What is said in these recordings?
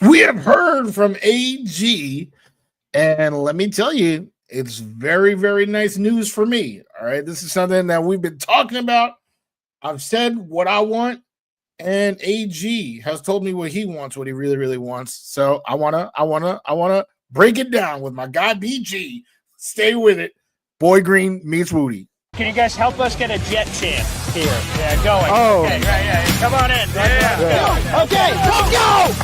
We have heard from AG, and let me tell you, it's very, very nice news for me. All right. This is something that we've been talking about. I've said what I want, and AG has told me what he wants, what he really, really wants. So I wanna break it down with my guy BG. Stay with it. Boy Green meets Wudi. Can you guys help us get a jet chant here? Yeah, going. Oh. Okay, right, yeah. Come on in. Yeah. Okay, let's go!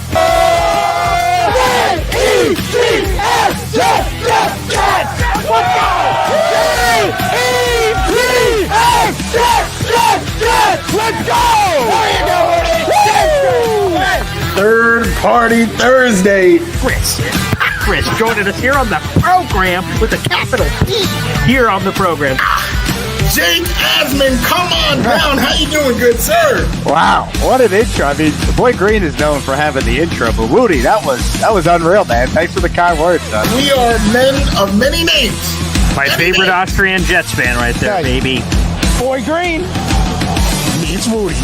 J-E-T-S, yes! Let's go! J-E-T-S, let's go! Third Party Thursday. Chris joining us here on the program with a capital P here on the program. Jake Asman, come on down. How you doing, good sir? Wow, what an intro. I mean, the Boy Green is known for having the intro, but Wudi, that was unreal, man. Thanks for the kind words, son. We are men of many names. My favorite Austrian Jets fan right there, Nice. baby. Boy Green Meets Wudi.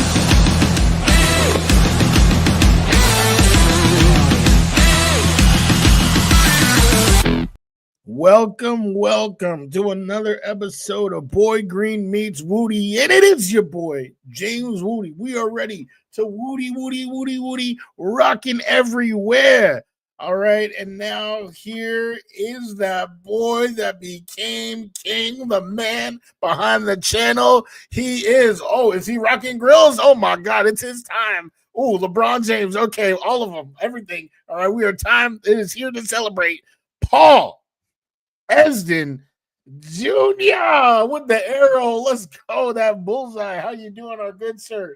Welcome to another episode of Boy Green Meets Wudi, and it is your boy James Wudi. We are ready to Wudi, rocking everywhere. All right, and now here is that boy that became king, the man behind the channel. He is. Oh, is he rocking grills? Oh my God, it's his time. Oh, LeBron James. Okay, all of them, everything. All right, we are time. It is here to celebrate. Paul Esden Jr. with the arrow. Let's go. That bullseye. How you doing, our good sir?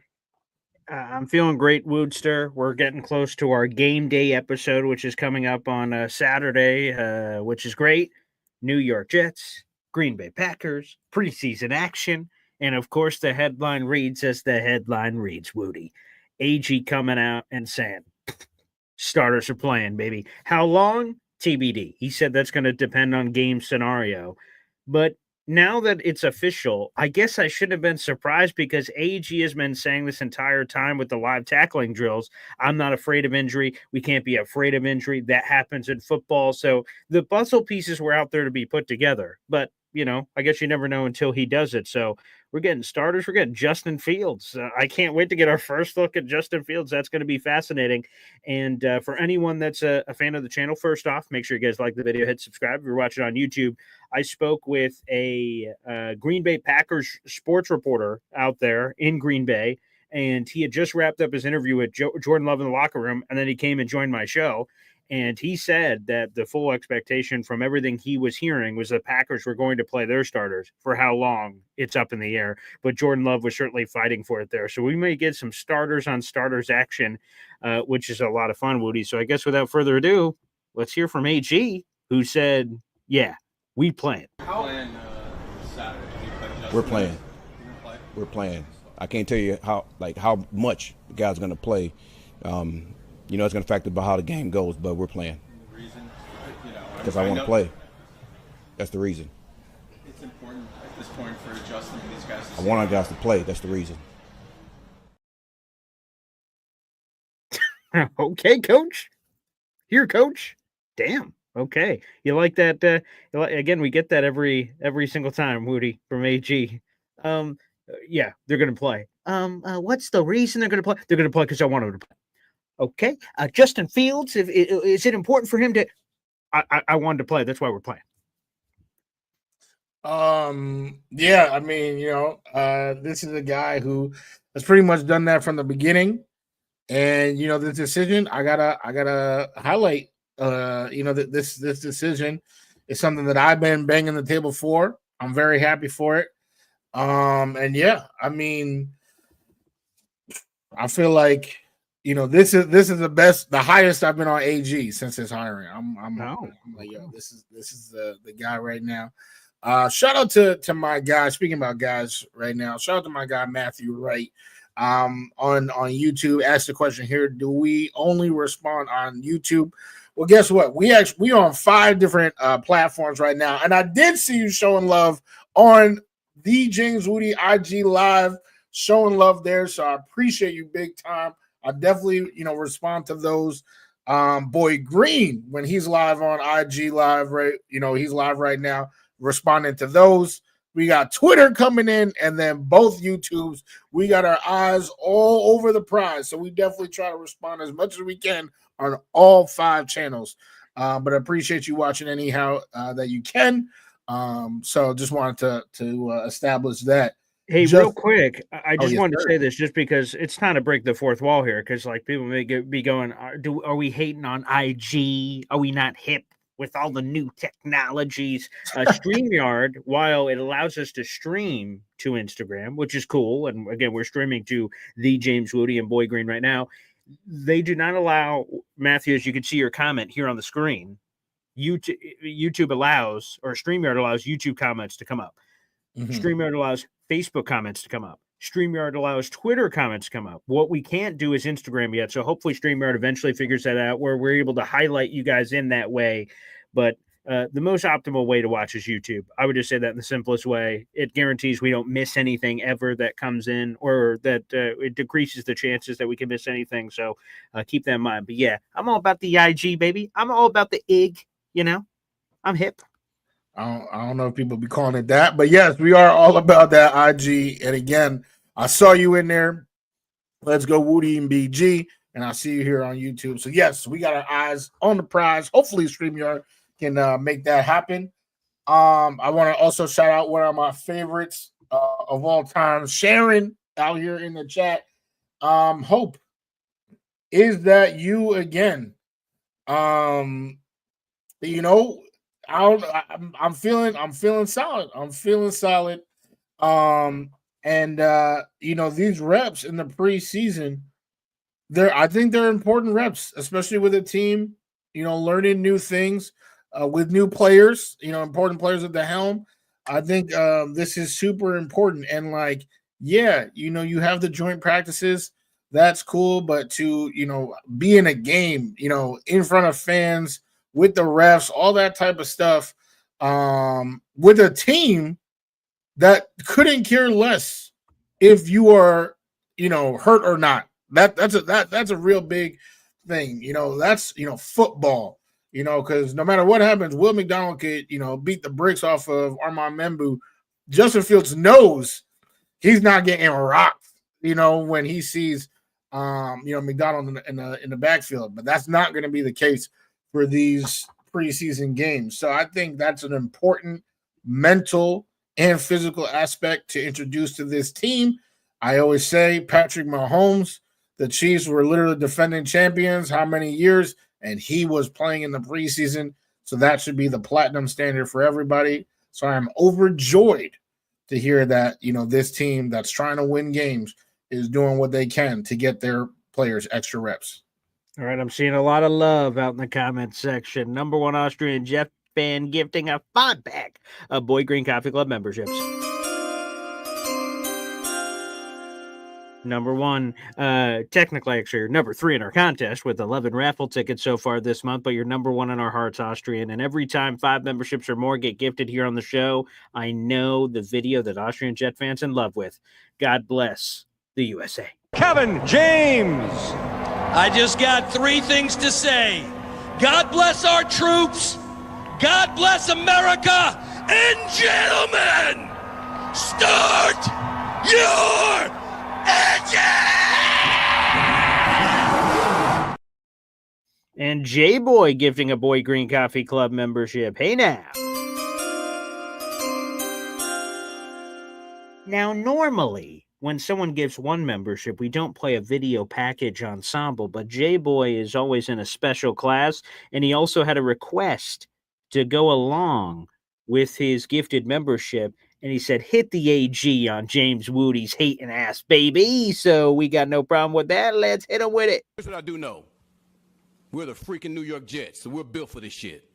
I'm feeling great, Woodster. We're getting close to our game day episode, which is coming up on Saturday, which is great. New York Jets, Green Bay Packers, preseason action, and of course the headline reads as the headline reads, Woody. AG coming out and saying, starters are playing, baby. How long? TBD. He said that's going to depend on game scenario. But now that it's official, I guess I shouldn't have been surprised because AG has been saying this entire time with the live tackling drills, I'm not afraid of injury. We can't be afraid of injury. That happens in football. So the puzzle pieces were out there to be put together. But, you know, I guess you never know until he does it. So we're getting starters. We're getting Justin Fields. I can't wait to get our first look at Justin Fields. That's going to be fascinating. And for anyone that's a fan of the channel, first off, make sure you guys like the video, hit subscribe if you're watching on YouTube. I spoke with a Green Bay Packers sports reporter out there in Green Bay, and he had just wrapped up his interview with Jordan Love in the locker room, and then he came and joined my show. And he said that the full expectation from everything he was hearing was the Packers were going to play their starters. For how long, it's up in the air. But Jordan Love was certainly fighting for it there. So we may get some starters on starters action, which is a lot of fun, Woody. So I guess without further ado, let's hear from AG, who said, yeah, we playing. We're playing. We're playing. I can't tell you how much the guys going to play. You know, it's going to factor about how the game goes, but we're playing. Because I want to play. That's the reason. It's important at this point for Justin and these guys to I want our guys to play. That's the reason. Okay, coach. Here, coach. Damn. Okay. You like that? Again, we get that every single time, Woody, from AG. Yeah, they're going to play. What's the reason they're going to play? They're going to play because I want them to play. Okay. Justin Fields, is it important for him to I wanted to play. That's why we're playing. Yeah, I mean, you know, this is a guy who has pretty much done that from the beginning. And you know, the decision, I gotta highlight you know, that this decision is something that I've been banging the table for. I'm very happy for it. And yeah, I mean, I feel like, you know, this is the highest I've been on AG since his hiring. I'm like, yo, this is the guy right now. Shout out to my guy. Speaking about guys right now, shout out to my guy Matthew Wright. On YouTube, asked the question here: do we only respond on YouTube? Well, guess what? We are on 5 different platforms right now, and I did see you showing love on the James Wudi IG Live, showing love there. So I appreciate you big time. I definitely, you know, respond to those Boy Green, when he's live on IG Live, right? He's live right now, responding to those. We got Twitter coming in, and then both YouTubes. We got our eyes all over the prize, so we definitely try to respond as much as we can on all 5 channels. But I appreciate you watching anyhow that you can. So just wanted to establish that. Hey, real quick, I just yes, wanted to sir. say this just because it's time to break the fourth wall here. Because like people may be going, are we hating on IG? Are we not hip with all the new technologies? StreamYard, while it allows us to stream to Instagram, which is cool, and again, we're streaming to the James Wudi and Boy Green right now. They do not allow, Matthew, as you can see your comment here on the screen. YouTube allows, or StreamYard allows YouTube comments to come up. StreamYard allows Facebook comments to come up. StreamYard allows Twitter comments to come up. What we can't do is Instagram yet. So hopefully StreamYard eventually figures that out where we're able to highlight you guys in that way. But the most optimal way to watch is YouTube. I would just say that in the simplest way. It guarantees we don't miss anything ever that comes in, or that it decreases the chances that we can miss anything. So keep that in mind. But yeah, I'm all about the IG, baby. I'm all about the IG, I'm hip. I don't know if people be calling it that, but yes, we are all about that IG. And again, I saw you in there. Let's go Wudi and BG, and I see you here on YouTube. So yes, we got our eyes on the prize. Hopefully StreamYard can make that happen. I want to also shout out one of my favorites of all time, Sharon, out here in the chat. Hope, is that you again? I'm feeling solid. I'm feeling solid. These reps in the preseason, I think they're important reps, especially with a team, learning new things with new players, important players at the helm. I think this is super important. And you have the joint practices. That's cool. But to, be in a game, in front of fans, with the refs, all that type of stuff, with a team that couldn't care less if you are, hurt or not. That's a real big thing. That's football. Because no matter what happens, Will McDonald could beat the bricks off of Armand Membu. Justin Fields knows he's not getting rocked. When he sees McDonald in the backfield, but that's not going to be the case for these preseason games. So I think that's an important mental and physical aspect to introduce to this team. I always say Patrick Mahomes, the Chiefs were literally defending champions how many years, and he was playing in the preseason. So that should be the platinum standard for everybody. So I'm overjoyed to hear that, this team that's trying to win games is doing what they can to get their players extra reps. All right, I'm seeing a lot of love out in the comment section. Number one Austrian Jeff fan gifting a 5-pack of Boy Green Coffee Club memberships. Number one, technically, actually, you're number 3 in our contest with 11 raffle tickets so far this month, but you're number 1 in our hearts, Austrian. And every time 5 memberships or more get gifted here on the show, I know the video that Austrian Jet fans in love with. God bless the USA. Kevin James. I just got 3 things to say. God bless our troops. God bless America. And gentlemen, start your engine! And J-Boy gifting a Boy Green Coffee Club membership. Hey now. Now, normally, when someone gives one membership, we don't play a video package ensemble, but J-Boy is always in a special class, and he also had a request to go along with his gifted membership, and he said, hit the AG on James Wudi's hating ass, baby. So we got no problem with that. Let's hit him with it. Here's what I do know. We're the freaking New York Jets, so we're built for this shit.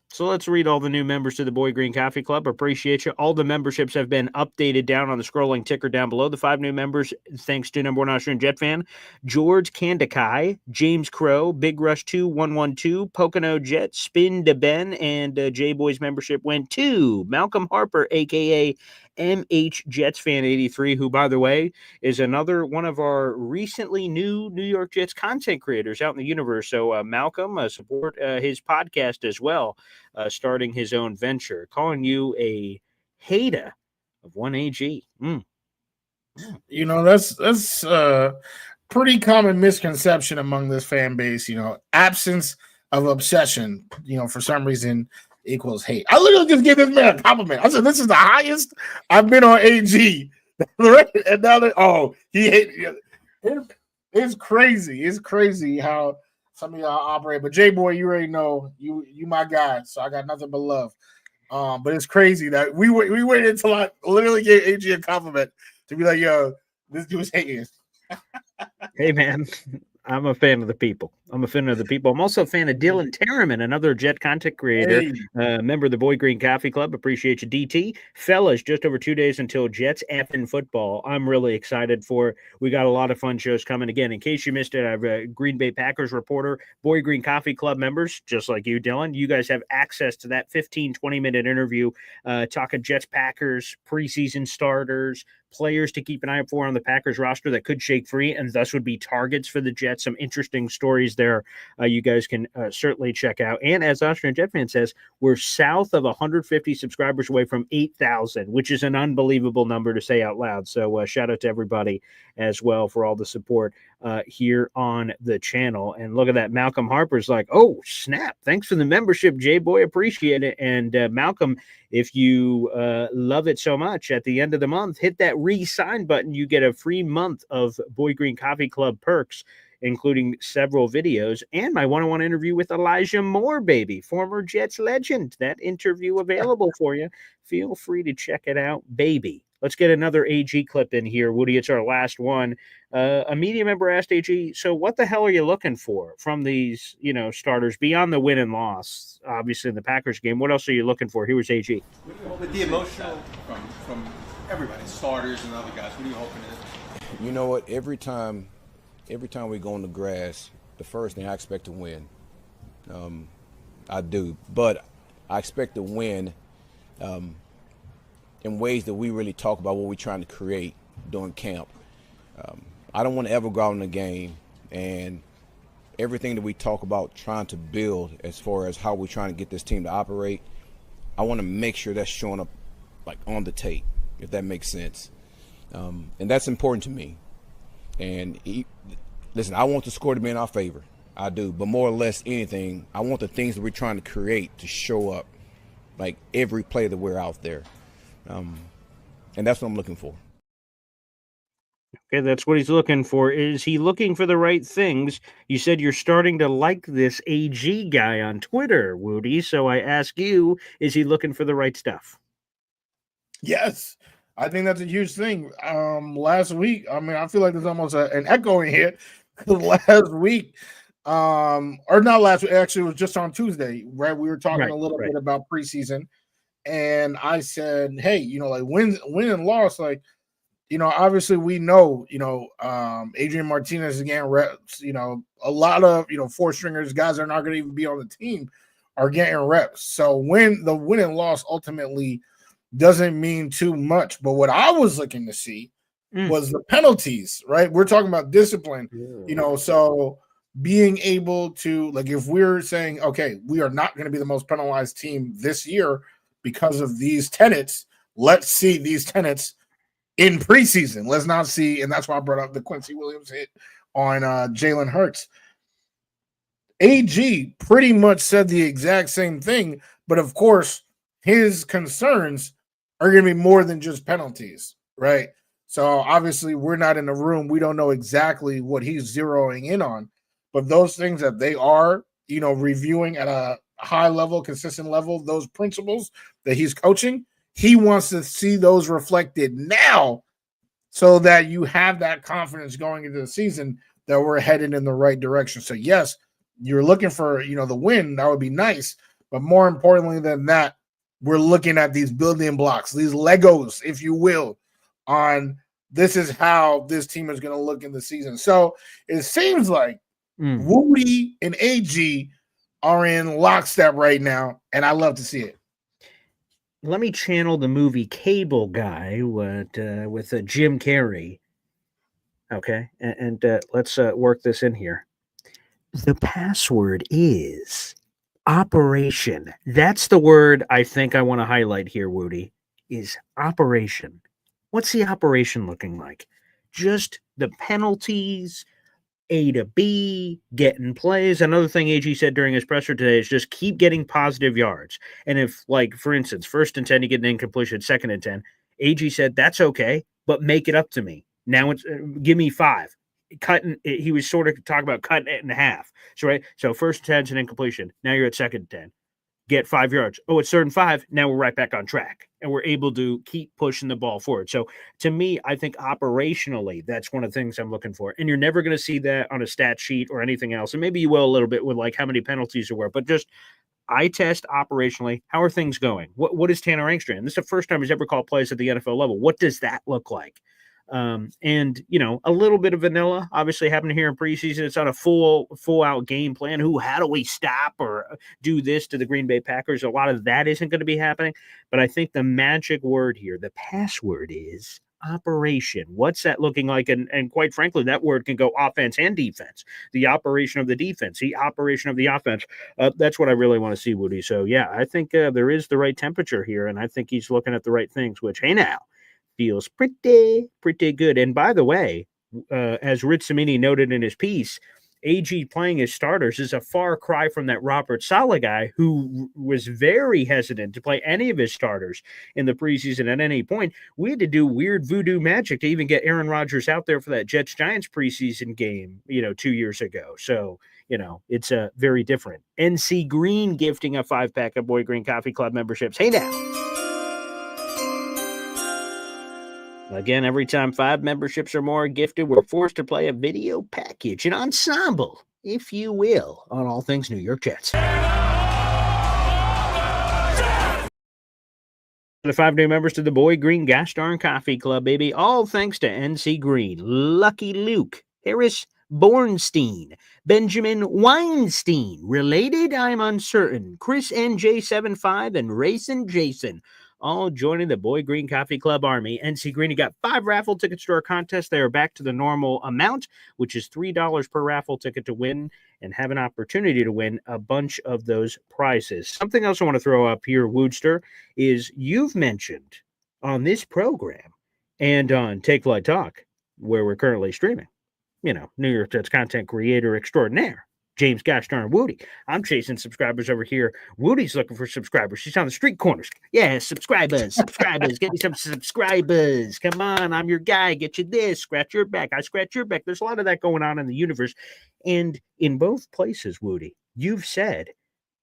So let's read all the new members to the Boy Green Coffee Club. Appreciate you. All the memberships have been updated down on the scrolling ticker down below. The 5 new members, thanks to number 1 Austrian Jet fan, George Kandakai, James Crow, Big Rush 2112, Pocono Jet, Spin to Ben, and J-Boy's membership went to Malcolm Harper, a.k.a. MH Jets fan 83, who, by the way, is another one of our recently new New York Jets content creators out in the universe. So, Malcolm, support his podcast as well, starting his own venture, calling you a hater of 1AG. You know, that's pretty common misconception among this fan base. You know, absence of obsession, you know, for some reason equals hate. I literally just gave this man a compliment. I said, this is the highest I've been on AG. And now he hated it's crazy. It's crazy how some of y'all operate. But J Boy, you already know you my guy, so I got nothing but love. But it's crazy that we waited until I literally gave AG a compliment to be like, yo, this dude's hating. Hey, man, I'm a fan of the people. I'm also a fan of Dylan Terriman, another Jet content creator, member of the Boy Green Coffee Club. Appreciate you, DT. Fellas, just over 2 days until Jets effing football. I'm really excited for it. We got a lot of fun shows coming. Again, in case you missed it, I have a Green Bay Packers reporter, Boy Green Coffee Club members, just like you, Dylan. You guys have access to that 15, 20-minute interview talking Jets, Packers, preseason starters, players to keep an eye out for on the Packers roster that could shake free and thus would be targets for the Jets. Some interesting stories there you guys can certainly check out. And as Austrian Jet fan says, we're south of 150 subscribers away from 8,000, which is an unbelievable number to say out loud. So shout out to everybody as well for all the support here on the channel. And look at that. Malcolm Harper's like, oh, snap. Thanks for the membership, J-Boy. Appreciate it. And Malcolm, if you love it so much, at the end of the month, hit that re-sign button. You get a free month of Boy Green Coffee Club perks, including several videos and my one-on-one interview with Elijah Moore, baby, former Jets legend. That interview available for you. Feel free to check it out, baby. Let's get another AG clip in here, Woody. It's our last one. A media member asked AG, so what the hell are you looking for from these, starters beyond the win and loss? Obviously, in the Packers game, what else are you looking for? Here was AG. With the emotional from everybody, starters and other guys, what are you hoping to? You know what? Every time we go on the grass, the first thing I expect to win. I do, but I expect to win in ways that we really talk about what we're trying to create during camp. I don't want to ever go out in the game and everything that we talk about trying to build as far as how we're trying to get this team to operate, I want to make sure that's showing up like on the tape, if that makes sense. And that's important to me. And listen, I want the score to be in our favor. I do. But more or less anything, I want the things that we're trying to create to show up like every play that we're out there. And that's what I'm looking for. Okay, that's what he's looking for. Is he looking for the right things? You said you're starting to like this AG guy on Twitter, Wudi. So I ask you, is he looking for the right stuff? Yes. I think that's a huge thing. Last week, I feel like there's almost an echo in here. Last week, or not last week, actually, it was just on Tuesday, right? We were talking a little bit about preseason, and I said, hey, like win and loss, like, obviously we know, Adrian Martinez is getting reps, a lot of, four stringers, guys that are not going to even be on the team are getting reps. So when the win and loss ultimately doesn't mean too much. But what I was looking to see was the penalties, right? We're talking about discipline, so being able to, like, if we're saying, okay, we are not going to be the most penalized team this year because of these tenets, let's see these tenets in preseason. Let's not see, and that's why I brought up the Quincy Williams hit on Jalen Hurts. AG pretty much said the exact same thing, but of course, his concerns are going to be more than just penalties, right? So obviously, we're not in the room. We don't know exactly what he's zeroing in on, but those things that they are, reviewing at a high level, consistent level, those principles that he's coaching, he wants to see those reflected now so that you have that confidence going into the season that we're headed in the right direction. So yes, you're looking for, the win. That would be nice. But more importantly than that, we're looking at these building blocks, these Legos, if you will, on this is how this team is going to look in the season. So it seems like Wudi and AG are in lockstep right now, and I love to see it. let me channel the movie Cable Guy with Jim Carrey. Okay, and let's work this in here. The password is operation. That's the word I think I want to highlight here, Wudi, is operation. What's the operation looking like? Just the penalties, A to B, getting plays. Another thing AG said during his presser today is just keep getting positive yards. And if, like, for instance, 1st and 10, you get an incompletion, 2nd and 10, AG said, that's okay, but make it up to me. Now it's give me 5. He was sort of talking about cutting it in half. So, right. So 1st and 10 is an incompletion. Now you're at 2nd and 10. Get 5 yards. Oh, it's 3rd and 5. Now we're right back on track. And we're able to keep pushing the ball forward. So to me, I think operationally, that's one of the things I'm looking for. And you're never going to see that on a stat sheet or anything else. And maybe you will a little bit with like how many penalties there were, but just eye test operationally. How are things going? What is Tanner Engstrand? This is the first time he's ever called plays at the NFL level. What does that look like? And a little bit of vanilla obviously happened here in preseason. It's not a full out game plan. How do we stop or do this to the Green Bay Packers? A lot of that isn't going to be happening. But I think the magic word here, the password is operation. What's that looking like? And quite frankly, that word can go offense and defense. The operation of the defense, the operation of the offense. That's what I really want to see, Wudi. So yeah, I think there is the right temperature here, and I think he's looking at the right things. Which, hey now, feels pretty good. And by the way, as Rich Cimini noted in his piece, AG playing his starters is a far cry from that Robert Saleh guy who was very hestant to play any of his starters in the preseason at any point. We had to do weird voodoo magic to even get Aaron Rodgers out there for that Jets-Giants preseason game, 2 years ago. So, it's very different. NC Green gifting a 5-pack of Boy Green Coffee Club memberships. Hey now. Again, every time 5 memberships or more are gifted, we're forced to play a video package, an ensemble, if you will, on all things New York Jets. The 5 new members to the Boy Green Gosh Darn Coffee Club, baby. All thanks to NC Green, Lucky Luke, Harris Bornstein, Benjamin Weinstein, related, I'm uncertain, Chris NJ75, and Racing Jason. All joining the Boy Green Coffee Club Army. NC Green, you got 5 raffle tickets to our contest. They are back to the normal amount, which is $3 per raffle ticket to win and have an opportunity to win a bunch of those prizes. Something else I want to throw up here, Woodster, is you've mentioned on this program and on Take Flight Talk, where we're currently streaming, New York Jets content creator extraordinaire, James Gosh darn Wudi. I'm chasing subscribers over here. Woody's looking for subscribers. She's on the street corners. Yeah, subscribers. Get me some subscribers. Come on, I'm your guy. Get you this. Scratch your back. I scratch your back. There's a lot of that going on in the universe. And in both places, Wudi, you've said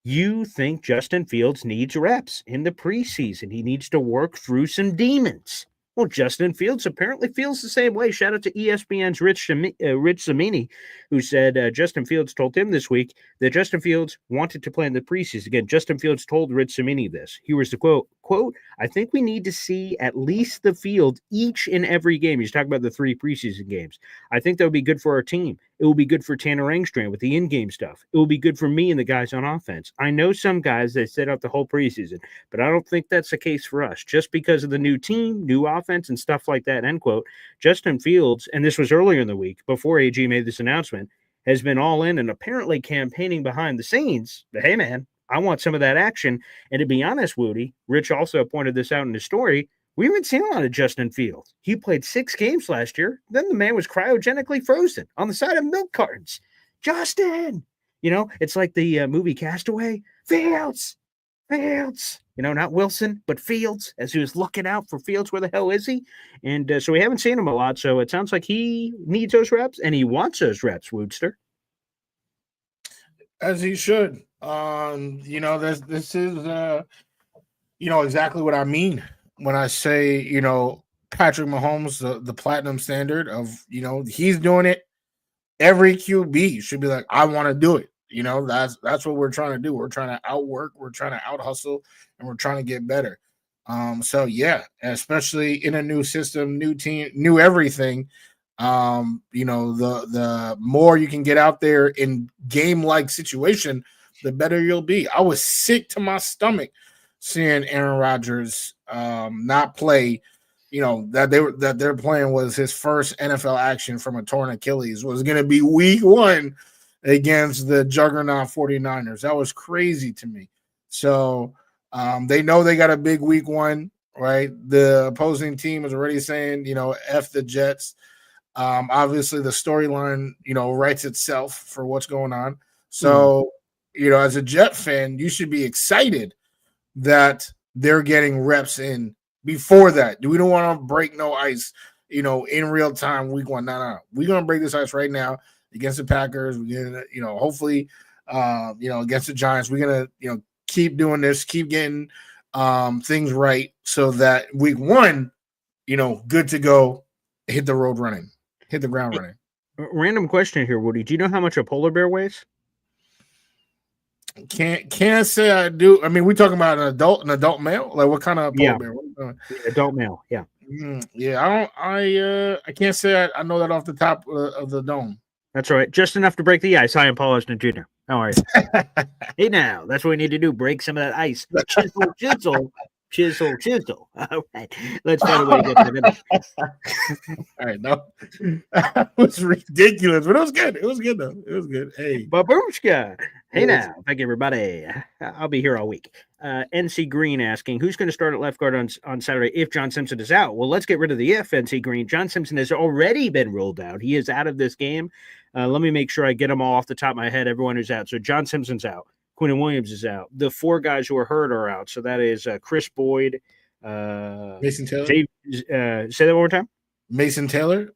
you think Justin Fields needs reps in the preseason. He needs to work through some demons. Well, Justin Fields apparently feels the same way. Shout out to ESPN's Rich Cimini, who said Justin Fields told him this week that Justin Fields wanted to play in the preseason. Again, Justin Fields told Rich Cimini this. Here was the quote, I think we need to see at least the field each and every game. He's talking about the 3 preseason games. I think that would be good for our team. It will be good for Tanner Engstrand with the in-game stuff. It will be good for me and the guys on offense. I know some guys, they set out the whole preseason, but I don't think that's the case for us. Just because of the new team, new offense, and stuff like that, end quote. Justin Fields, and this was earlier in the week, before AG made this announcement, has been all in and apparently campaigning behind the scenes. But hey, man, I want some of that action. And to be honest, Wudi, Rich also pointed this out in his story, we haven't seen a lot of Justin Fields. He played 6 games last year. Then the man was cryogenically frozen on the side of milk cartons. Justin! It's like the movie Castaway. Fields! Not Wilson, but Fields, as he was looking out for Fields. Where the hell is he? And so we haven't seen him a lot. So it sounds like he needs those reps, and he wants those reps, Woodster. As he should. This is exactly what I mean when I say, Patrick Mahomes, the platinum standard of, he's doing it. Every QB should be like, I want to do it. That's what we're trying to do. We're trying to outwork, we're trying to out hustle, and we're trying to get better. So yeah, especially in a new system, new team, new everything. The more you can get out there in game-like situation, the better you'll be. I was sick to my stomach seeing Aaron Rodgers not play. You know that their plan was his first NFL action from a torn Achilles was going to be week 1 against the juggernaut 49ers. That was crazy to me. So they know they got a big week 1, right? The opposing team is already saying, F the Jets. Obviously the storyline, writes itself for what's going on. So, as a Jet fan, you should be excited that they're getting reps in before that. We don't want to break no ice, in real time week 1. No. We're going to break this ice right now against the Packers. We're going to, hopefully, against the Giants. We're going to, keep doing this, keep getting things right so that week 1, good to go, hit the road running, hit the ground running. Random question here, Woody. Do you know how much a polar bear weighs? Can't say I do. I mean, we talking about an adult male. Like what kind of polar bear? Adult male. Yeah. Yeah. I can't say I know that off the top of the dome. That's right. Just enough to break the ice. Hi, I'm Paul Austin Jr. How are you? Hey, now that's what we need to do. Break some of that ice. Chisel. All right. Let's find a way to get to the finish. All right. No, that was ridiculous, but it was good. It was good, though. It was good. Hey. Babushka. Hey, now. Thank you, everybody. I'll be here all week. NC Green asking, who's going to start at left guard on Saturday if John Simpson is out? Well, let's get rid of the if, NC Green. John Simpson has already been ruled out. He is out of this game. Let me make sure I get them all off the top of my head, everyone who's out. So John Simpson's out. Quinnen Williams is out. The 4 guys who are hurt are out. So that is Chris Boyd. Mason Taylor. Say that one more time. Mason Taylor.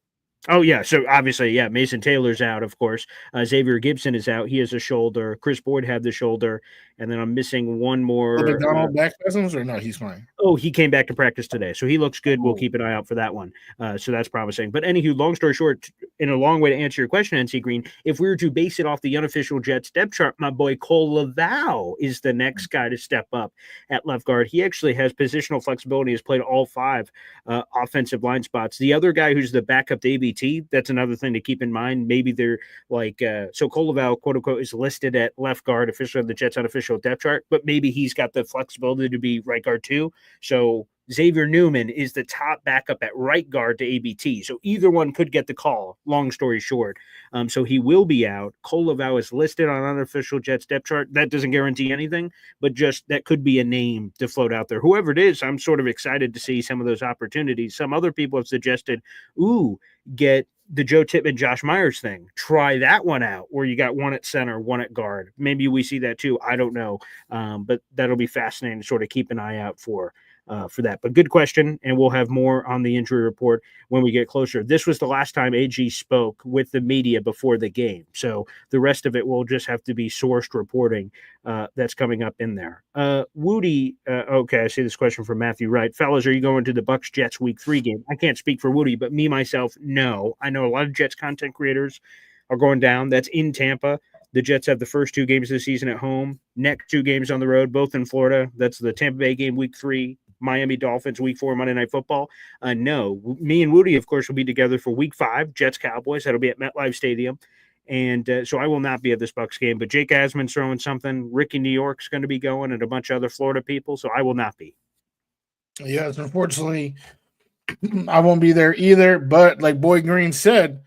Oh, yeah. So obviously, yeah, Mason Taylor's out, of course. Xavier Gibson is out. He has a shoulder. Chris Boyd had the shoulder. And then I'm missing one more. McDonald back presence or no? He's fine. Oh, he came back to practice today. So he looks good. We'll keep an eye out for that one. So that's promising. But anywho, long story short, in a long way to answer your question, NC Green, if we were to base it off the unofficial Jets depth chart, my boy Cole Laval is the next guy to step up at left guard. He actually has positional flexibility, has played all 5 offensive line spots. The other guy who's the backup to ABT, that's another thing to keep in mind. Maybe they're like, so Cole Laval, quote unquote, is listed at left guard, officially on the Jets unofficial depth chart, but maybe he's got the flexibility to be right guard too. So Xavier Newman is the top backup at right guard to ABT. So either one could get the call, long story short. So he will be out. Cole Laval is listed on unofficial Jets depth chart. That doesn't guarantee anything, but just that could be a name to float out there. Whoever it is, I'm sort of excited to see some of those opportunities. Some other people have suggested, get the Joe Tippmann, Josh Myers thing. Try that one out where you got one at center, one at guard. Maybe we see that too. I don't know. But that'll be fascinating to sort of keep an eye out for that. But good question, and we'll have more on the injury report when we get closer. This was the last time AG spoke with the media before the game, so the rest of it will just have to be sourced reporting that's coming up in there. Wudi, okay, I see this question from Matthew Wright. Fellas, are you going to the Bucs Jets Week 3 game? I can't speak for Wudi, but me, myself, no. I know a lot of Jets content creators are going down. That's in Tampa. The Jets have the first 2 games of the season at home, next 2 games on the road, both in Florida. That's the Tampa Bay game Week 3, Miami Dolphins Week 4, Monday Night Football. No, me and Wudi, of course, will be together for Week 5, Jets Cowboys. That'll be at MetLife Stadium. And so I will not be at this Bucs game, but Jake Asman's throwing something. Ricky New York's going to be going, and a bunch of other Florida people, so I will not be. Yes, unfortunately, I won't be there either. But like Boy Green said,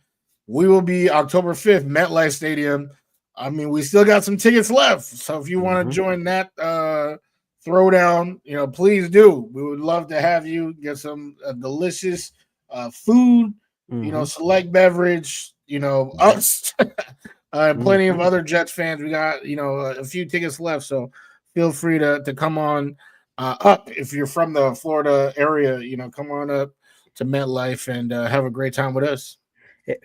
we will be October 5th, MetLife Stadium. I mean, we still got some tickets left. So if you want to join that throwdown, please do. We would love to have you get some delicious food, select beverage, us, and plenty of other Jets fans. We got, a few tickets left. So feel free to come on up if you're from the Florida area, come on up to MetLife and have a great time with us.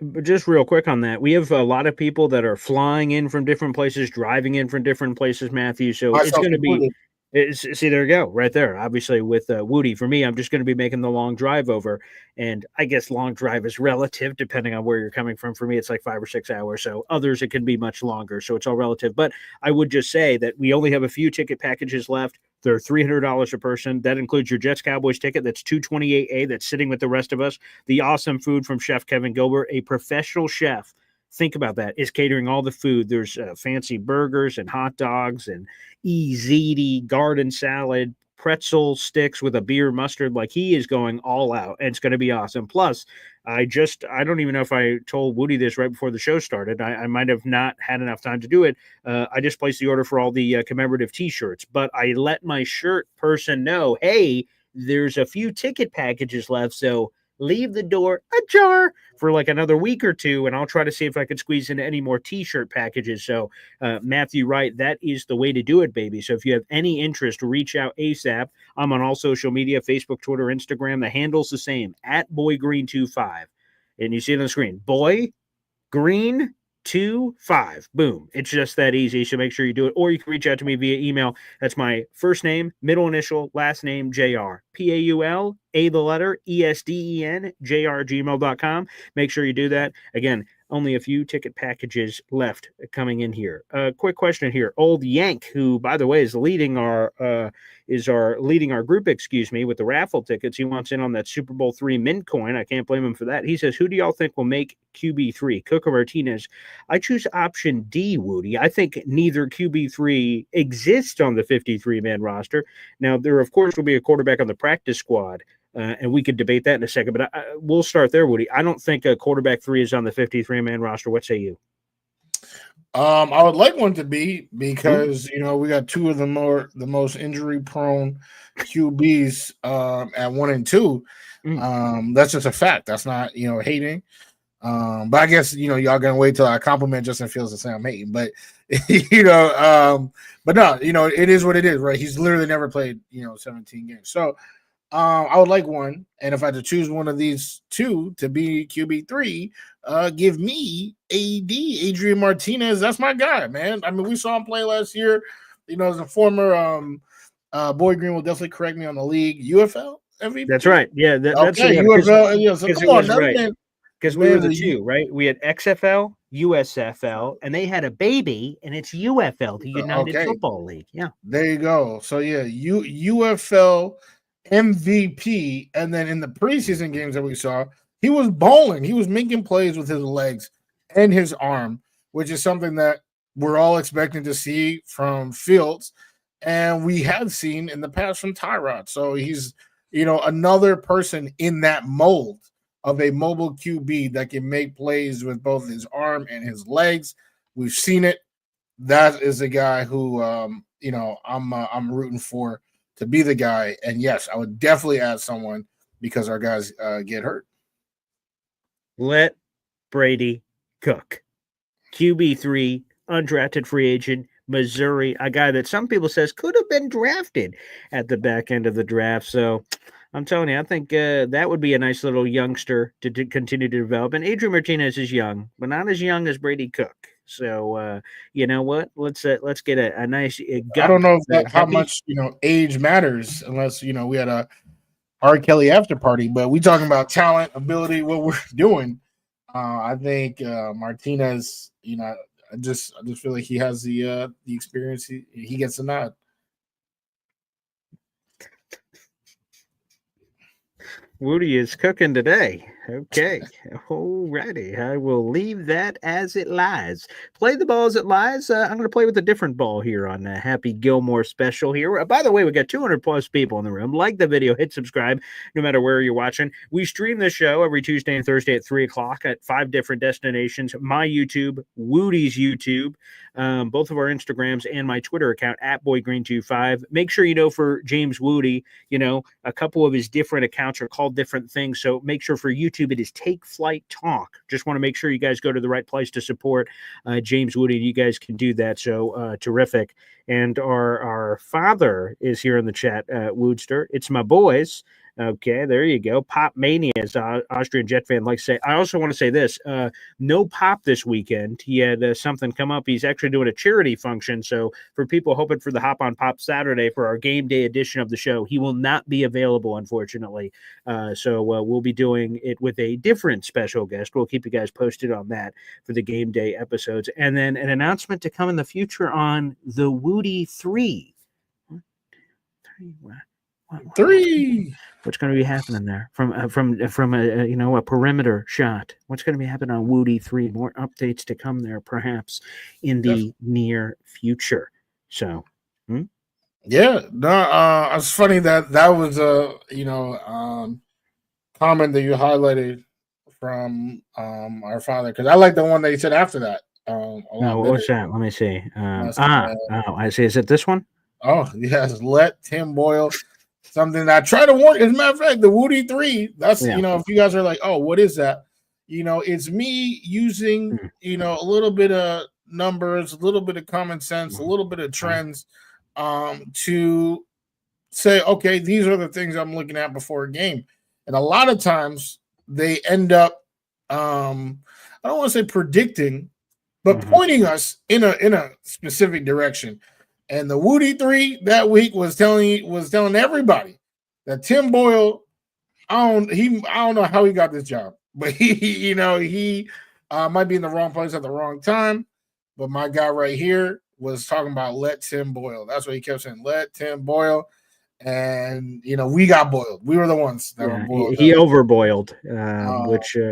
But just real quick on that, we have a lot of people that are flying in from different places, driving in from different places, Matthew. So it's going to be see, there you go, right there. Obviously, with Wudi, for me, I'm just going to be making the long drive over, and I guess long drive is relative depending on where you're coming from. For me, it's like 5 or 6 hours. So others, it can be much longer. So it's all relative. But I would just say that we only have a few ticket packages left. They're $300 a person. That includes your Jets Cowboys ticket. That's $228A. That's sitting with the rest of us. The awesome food from Chef Kevin Gilbert, a professional chef Think about that. Is catering all the food. There's fancy burgers and hot dogs and ziti, garden salad, pretzel sticks with a beer mustard. Like, he is going all out, and it's going to be awesome. Plus, I don't even know if I told Wudi this right before the show started. I might have not had enough time to do it. I just placed the order for all the commemorative t-shirts, but I let my shirt person know, hey, there's a few ticket packages left, so leave the door ajar for like another week or two, and I'll try to see if I could squeeze in any more t-shirt packages. So Matthew Wright, that is the way to do it, baby. So if you have any interest, reach out ASAP. I'm on all social media, Facebook, Twitter, Instagram. The handle's the same, at BoyGreen25. And you see it on the screen, Boy Green 25. Boom. It's just that easy. So make sure you do it. Or you can reach out to me via email. That's my first name, middle initial, last name, JR. PAUL, A the letter, ESDEN, JR@gmail.com. Make sure you do that. Again, only a few ticket packages left coming in here. Quick question here. Old Yank, who, by the way, is leading our group, with the raffle tickets. He wants in on that Super Bowl III mint coin. I can't blame him for that. He says, who do y'all think will make QB3? Cook or Martinez? I choose option D, Wudi. I think neither QB3 exists on the 53-man roster. Now, there, of course, will be a quarterback on the practice squad. And we could debate that in a second, but we'll start there, Wudi. I don't think a quarterback 3 is on the 53-man roster. What say you? I would like one to be, because we got two of the most injury prone QBs at 1 and 2. That's just a fact. That's not hating. But I guess y'all gonna wait till I compliment Justin Fields to say I'm hating. But but no, it is what it is, right? He's literally never played 17 games. So I would like one, and if I had to choose one of these two to be QB3, give me Adrian Martinez. That's my guy, man. I mean, we saw him play last year. As a former Boy Green will definitely correct me on the league UFL MVP. That's right. Yeah, that's okay. UFL. So come on, right. Because we were the two, right? We had XFL, USFL, and they had a baby, and it's UFL, the United Football League. Yeah, there you go. So yeah, UFL MVP, and then in the preseason games that we saw, he was balling. He was making plays with his legs and his arm, which is something that we're all expecting to see from Fields, and we have seen in the past from Tyrod. So he's, another person in that mold of a mobile QB that can make plays with both his arm and his legs. We've seen it. That is a guy who, I'm rooting for to be the guy. And yes, I would definitely add someone because our guys get hurt. Let Brady cook. QB3, undrafted free agent, Missouri, a guy that some people says could have been drafted at the back end of the draft. So I'm telling you, I think that would be a nice little youngster to continue to develop. And Adrian Martinez is young, but not as young as Brady Cook. So you know what? Let's get a nice. I don't know how much age matters, unless we had a R. Kelly after party. But we talking about talent, ability, what we're doing. I think Martinez. I just feel like he has the experience. He gets a nod. Wudi is cooking today. Okay. Alrighty. I will leave that as it lies. Play the ball as it lies. I'm going to play with a different ball here on Happy Gilmore special here. By the way, we got 200 plus people in the room. Like the video, hit subscribe, no matter where you're watching. We stream this show every Tuesday and Thursday at 3 o'clock at 5 different destinations. My YouTube, Wudi's YouTube, both of our Instagrams, and my Twitter account at BoyGreen25. Make sure for James Wudi, a couple of his different accounts are called different things. So make sure for YouTube it is Take Flight Talk. Just want to make sure you guys go to the right place to support James Wudi. You guys can do that. So terrific. And our father is here in the chat, Woodster. It's my boys. Okay, there you go. Pop Mania, as Austrian Jet fan likes to say. I also want to say this. No Pop this weekend. He had something come up. He's actually doing a charity function. So for people hoping for the Hop on Pop Saturday for our game day edition of the show, he will not be available, unfortunately. So we'll be doing it with a different special guest. We'll keep you guys posted on that for the game day episodes. And then an announcement to come in the future on the Wudi 3. 1, 3. What's going to be happening there from a perimeter shot? What's going to be happening on Wudi 3? More updates to come there, perhaps in the near future. So, yeah, no, it's funny that was a comment that you highlighted from our father, because I like the one that he said after that. A lot what's better. that? Let me see. I see. Is it this one? Oh yes, let Tim Boyle. Something that I try to warn. As a matter of fact, the Wudi 3. That's if you guys are like, oh, what is that? It's me using a little bit of numbers, a little bit of common sense, a little bit of trends, to say, okay, these are the things I'm looking at before a game. And a lot of times they end up, I don't want to say predicting, but pointing us in a specific direction. And the Wudi 3 that week was telling everybody that Tim Boyle, I don't know how he got this job, but he might be in the wrong place at the wrong time. But my guy right here was talking about let Tim Boyle. That's what he kept saying, let Tim Boyle. And we got boiled. We were the ones that were boiled. He overboiled,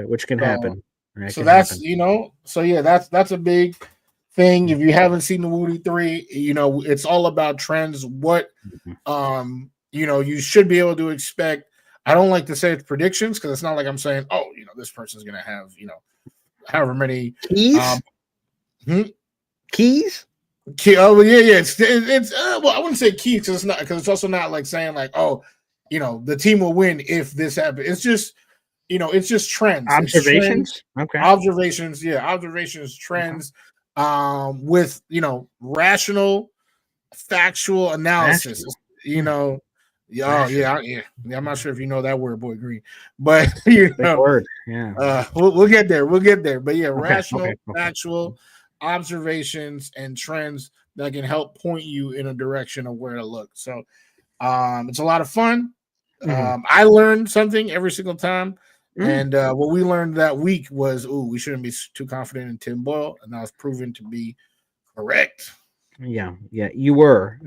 which can happen. So that's that's a big thing. If you haven't seen the Wudi 3, it's all about trends. What you should be able to expect. I don't like to say it's predictions, because it's not like I'm saying, oh, this person's gonna have however many keys. Keys. Oh yeah. It's well, I wouldn't say keys, because it's also not like saying like, oh, the team will win if this happens. It's just it's just trends. Observations. Okay. Observations. Yeah. Observations. Trends. With rational, factual analysis. I'm not sure if you know that word, Boy Green, but word. Yeah. We'll get there. But yeah, rational, factual observations and trends that can help point you in a direction of where to look. So, it's a lot of fun. I learned something every single time. And what we learned that week was, we shouldn't be too confident in Tim Boyle, and that was proven to be correct. Yeah, you were.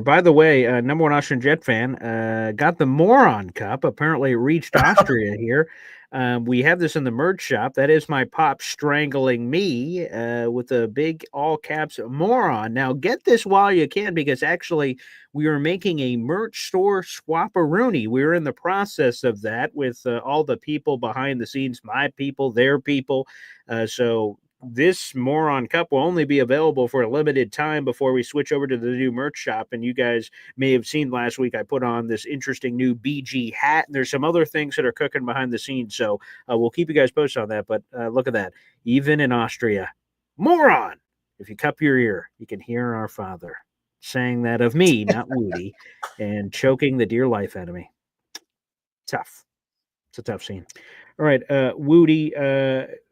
By the way, number one Austrian Jet fan got the Moron Cup. Apparently, it reached Austria here. We have this in the merch shop. That is my pop strangling me with a big all caps moron. Now, get this while you can, because actually we are making a merch store swap-a-rooney. We're in the process of that with all the people behind the scenes, my people, their people. So this Moron Cup will only be available for a limited time before we switch over to the new merch shop. And you guys may have seen last week, I put on this interesting new BG hat. And there's some other things that are cooking behind the scenes. So we'll keep you guys posted on that. But look at that. Even in Austria, moron. If you cup your ear, you can hear our father saying that of me, not Wudi, and choking the dear life out of me. Tough. It's a tough scene. All right, Wudi,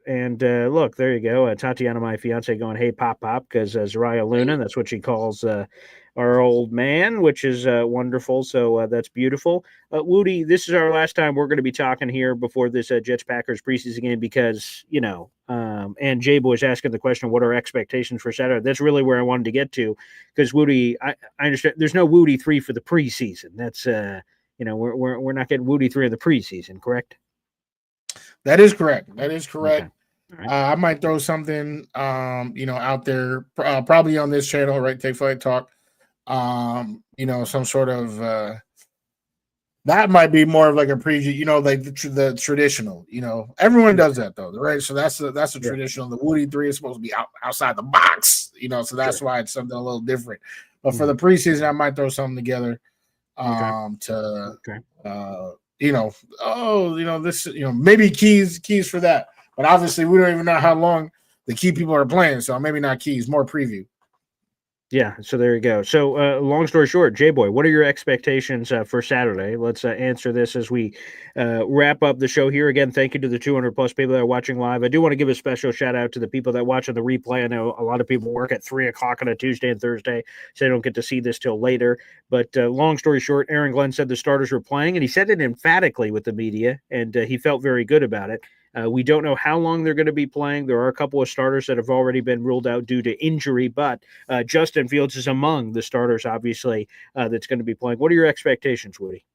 and look, there you go. Tatiana, my fiance, going, hey, pop, because Zariah Luna, that's what she calls our old man, which is wonderful. So that's beautiful. Wudi, this is our last time we're going to be talking here before this Jets-Packers preseason game, because, and J-Boy's asking the question, what are expectations for Saturday? That's really where I wanted to get to, because Wudi, I understand there's no Wudi 3 for the preseason. That's, we're not getting Wudi 3 in the preseason, correct? That is correct. Okay. Right. I might throw something, out there, probably on this channel, right? Take Flight Talk. Some sort of that might be more of like a preview, like the traditional. Everyone does that though, right? So that's the traditional. The Wudi 3 is supposed to be outside the box, so that's why it's something a little different. But for the preseason, I might throw something together, this, maybe keys for that. But obviously, we don't even know how long the key people are playing, so maybe not keys, more preview. Yeah, so there you go. So long story short, J-Boy, what are your expectations for Saturday? Let's answer this as we wrap up the show here. Again, thank you to the 200-plus people that are watching live. I do want to give a special shout-out to the people that watch on the replay. I know a lot of people work at 3 o'clock on a Tuesday and Thursday, so they don't get to see this till later. But long story short, Aaron Glenn said the starters were playing, and he said it emphatically with the media, and he felt very good about it. We don't know how long they're going to be playing. There are a couple of starters that have already been ruled out due to injury, but Justin Fields is among the starters, obviously, that's going to be playing. What are your expectations, Woody?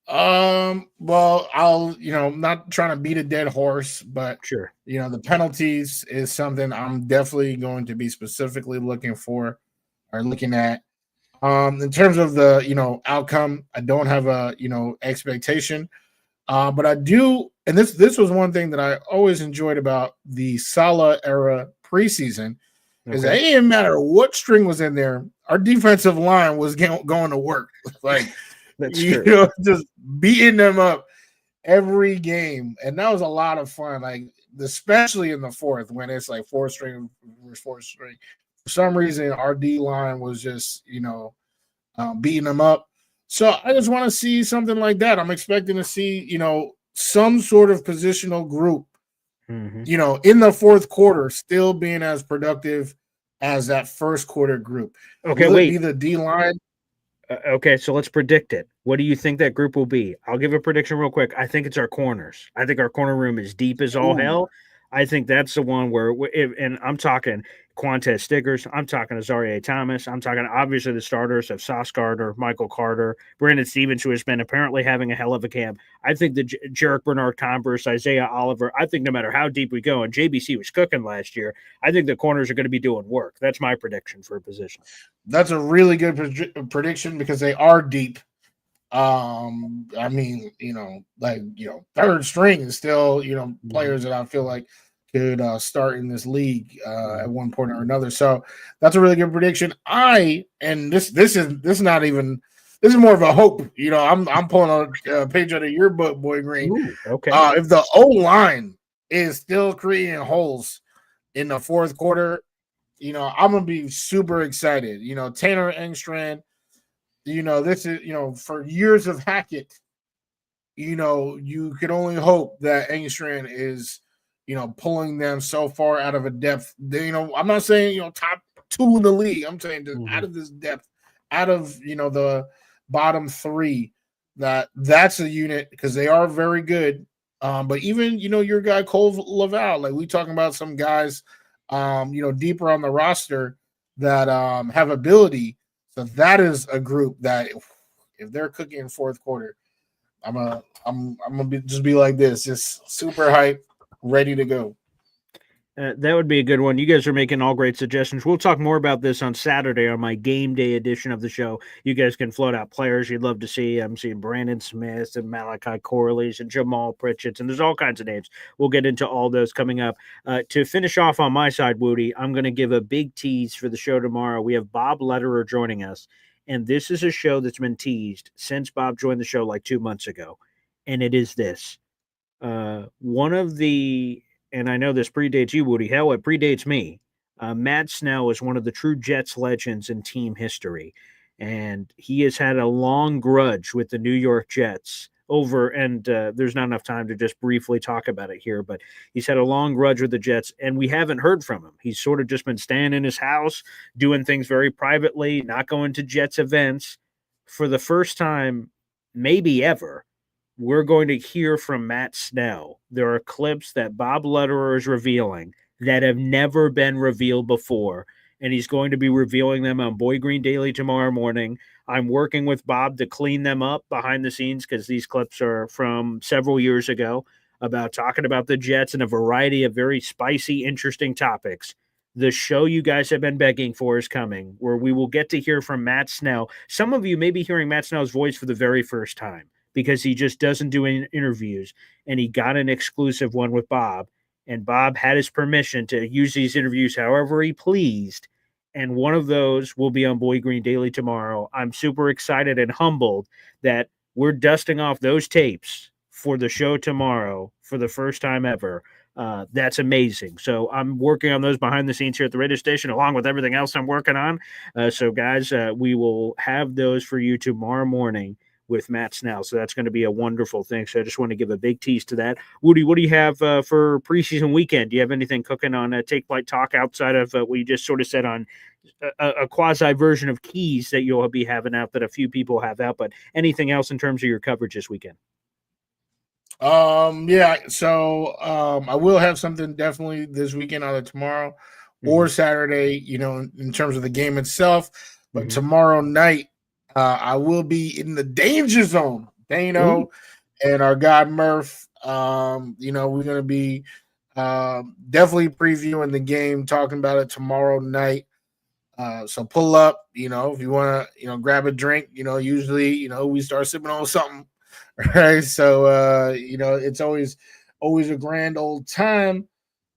Well, I'll, not trying to beat a dead horse, but Sure. the penalties is something I'm definitely going to be specifically looking for or looking at. In terms of the, outcome, I don't have a, expectation. But I do, and this was one thing that I always enjoyed about the Salah era preseason, is that it didn't matter what string was in there, our defensive line was going to work. Like, That's true. just beating them up every game. And that was a lot of fun. Like, especially in the fourth, when it's like fourth string versus fourth string. For some reason, our D line was just, beating them up. So I just want to see something like that. I'm expecting to see, some sort of positional group, in the fourth quarter, still being as productive as that first quarter group. Okay, Will it wait. be the D line? Okay, so let's predict it. What do you think that group will be? I'll give a prediction real quick. I think it's our corners. I think our corner room is deep as all hell. I think that's the one where, and I'm talking Quantez Stickers. I'm talking Azaria Thomas. I'm talking obviously the starters of Sauce Gardner, Michael Carter, Brandon Stevens, who has been apparently having a hell of a camp. I think the Jarek Bernard Converse, Isaiah Oliver. I think no matter how deep we go, and JBC was cooking last year, I think the corners are going to be doing work. That's my prediction for a position. That's a really good prediction because they are deep. I mean, third string is still, players that I feel like could start in this league at one point or another. So that's a really good prediction. This is not even, this is more of a hope. I'm pulling a page out of your book, Boy Green. Ooh, okay. If the O line is still creating holes in the fourth quarter, I'm gonna be super excited. Tanner Engstrand. This is, for years of Hackett, you could only hope that Engstrand is, pulling them so far out of a depth. I'm not saying, top two in the league. I'm saying just out of this depth, out of, the bottom three, that's a unit because they are very good. But even, your guy Cole Laval, like we talking about some guys, deeper on the roster that have ability. So that is a group that if they're cooking in fourth quarter, I'm gonna be like this, just super hype, ready to go. That would be a good one. You guys are making all great suggestions. We'll talk more about this on Saturday on my game day edition of the show. You guys can float out players you'd love to see. I'm seeing Brandon Smith and Malachi Corley's and Jamal Pritchett's, and there's all kinds of names. We'll get into all those coming up. To finish off on my side, Woody, I'm going to give a big tease for the show tomorrow. We have Bob Lederer joining us, and this is a show that's been teased since Bob joined the show like 2 months ago, and it is this. One of the... and I know this predates you, Woody. Hell, it predates me. Matt Snell is one of the true Jets legends in team history. And he has had a long grudge with the New York Jets over, and there's not enough time to just briefly talk about it here, but he's had a long grudge with the Jets, and we haven't heard from him. He's sort of just been staying in his house, doing things very privately, not going to Jets events. For the first time, maybe ever, we're going to hear from Matt Snell. There are clips that Bob Lederer is revealing that have never been revealed before, and he's going to be revealing them on Boy Green Daily tomorrow morning. I'm working with Bob to clean them up behind the scenes because these clips are from several years ago about talking about the Jets and a variety of very spicy, interesting topics. The show you guys have been begging for is coming, where we will get to hear from Matt Snell. Some of you may be hearing Matt Snell's voice for the very first time, because he just doesn't do any interviews, and he got an exclusive one with Bob, and Bob had his permission to use these interviews however he pleased, and one of those will be on Boy Green Daily tomorrow. I'm super excited and humbled that we're dusting off those tapes for the show tomorrow for the first time ever. That's amazing. So I'm working on those behind the scenes here at the radio station, along with everything else I'm working on. So guys, we will have those for you tomorrow morning with Matt Snell. So that's going to be a wonderful thing. So I just want to give a big tease to that. Woody, what do you have for preseason weekend? Do you have anything cooking on Take Flight Talk outside of what you just sort of said on a quasi version of keys that you'll be having out that a few people have out, but anything else in terms of your coverage this weekend? Yeah, so I will have something definitely this weekend, either tomorrow or Saturday, in terms of the game itself. But tomorrow night, I will be in the danger zone. Dano and our guy Murph. We're gonna be definitely previewing the game, talking about it tomorrow night. So pull up, if you want to, grab a drink. Usually, we start sipping on something. Right. So it's always a grand old time.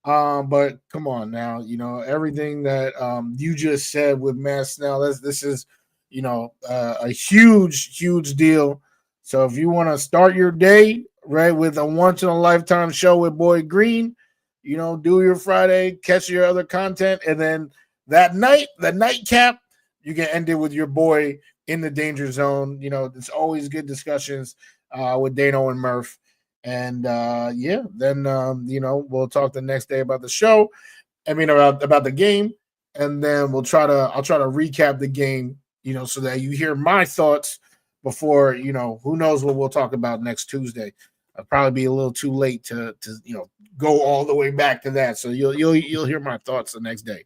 But come on now, everything that you just said with Matt Snell, this is a huge deal. So if you want to start your day right with a once in a lifetime show with Boy Green, do your Friday, catch your other content, and then that nightcap, you can end it with your boy in the danger zone. It's always good discussions with Dano and Murph. And then we'll talk the next day about the show. I mean about the game, and then I'll try to recap the game, so that you hear my thoughts before, who knows what we'll talk about next Tuesday. I'll probably be a little too late to go all the way back to that. So you'll hear my thoughts the next day.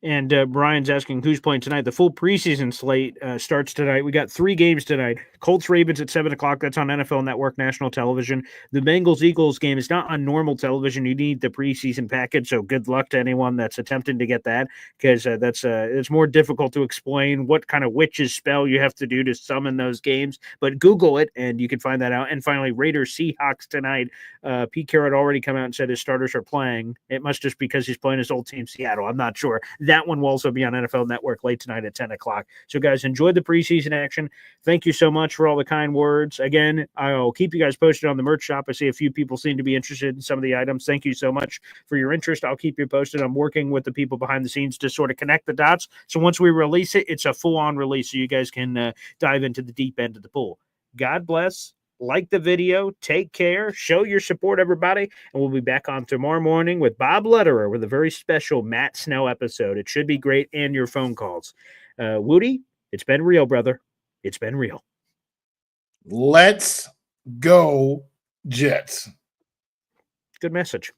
And Brian's asking who's playing tonight. The full preseason slate starts tonight. We got 3 games tonight. Colts Ravens at 7:00. That's on NFL Network national television. The Bengals Eagles game is not on normal television. You need the preseason package. So good luck to anyone that's attempting to get that, because it's more difficult to explain what kind of witch's spell you have to do to summon those games. But Google it and you can find that out. And finally, Raiders Seahawks tonight. Pete Carroll had already come out and said his starters are playing. It must just because he's playing his old team Seattle. I'm not sure. That one will also be on NFL Network late tonight at 10:00. So, guys, enjoy the preseason action. Thank you so much for all the kind words. Again, I'll keep you guys posted on the merch shop. I see a few people seem to be interested in some of the items. Thank you so much for your interest. I'll keep you posted. I'm working with the people behind the scenes to sort of connect the dots. So once we release it, it's a full-on release, so you guys can dive into the deep end of the pool. God bless. Like the video, take care, show your support, everybody, and we'll be back on tomorrow morning with Bob Lederer with a very special Matt Snell episode. It should be great, and your phone calls. Wudi, it's been real, brother. It's been real. Let's go, Jets. Good message.